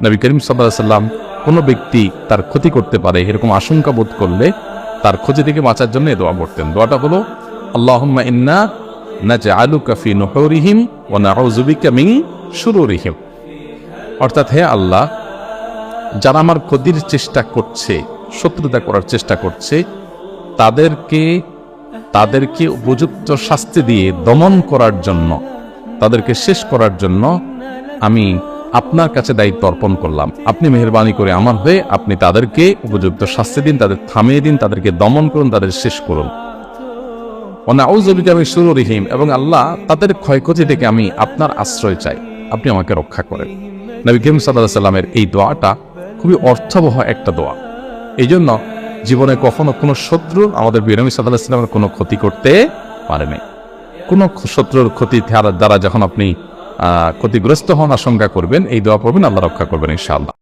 নবী করিম সাল্লাল্লাহু আলাইহি সাল্লাম কোনো ব্যক্তি তার ক্ষতি করতে পারে এরকম আশঙ্কা বোধ করলে তার ক্ষতি থেকে বাঁচার জন্য এই দোয়া পড়তেন। দোয়াটা হলো আল্লাহুম্মা ইন্না নাজআলুকা ফি নুহুরিহিম ওয়া নাউযু বিকা মিন শুরুরিহিম। অর্থাৎ হে আল্লাহ, যারা আমার ক্ষতির চেষ্টা করছে, শত্রুতা করার চেষ্টা করছে, তাদেরকে উপযুক্ত শাস্তি দিয়ে দমন করার জন্য, তাদেরকে শেষ করার জন্য আমি আপনার কাছে দায়িত্ব অর্পণ করলাম। আপনি মেহেরবানি করে আমার হয়ে আপনি তাদেরকে উপযুক্ত শাস্তি দিন, তাদের থামিয়ে দিন, তাদেরকে দমন করুন, তাদের শেষ করুন। নাউযু বিকা মিন শুরুরিহিম, এবং আল্লাহ তাদের ক্ষয়ক্ষতি থেকে আমি আপনার আশ্রয় চাই, আপনি আমাকে রক্ষা করেন। নবী করিম সাল্লাল্লাহু আলাইহি সাল্লামের এই দোয়াটা খুবই অর্থবহ একটা দোয়া। এই জন্য জীবনে কখনো কোনো শত্রু আমাদের নবী সাল্লাল্লাহু আলাইহি সাল্লামের কোনো ক্ষতি করতে পারে নাই। কোনো শত্রুর ক্ষতি দ্বারা যখন আপনি ক্ষতিগ্রস্ত হন, আশঙ্কা করবেন, এই দোয়া পড়বেন, আল্লাহ রক্ষা করবেন ইনশাআল্লাহ।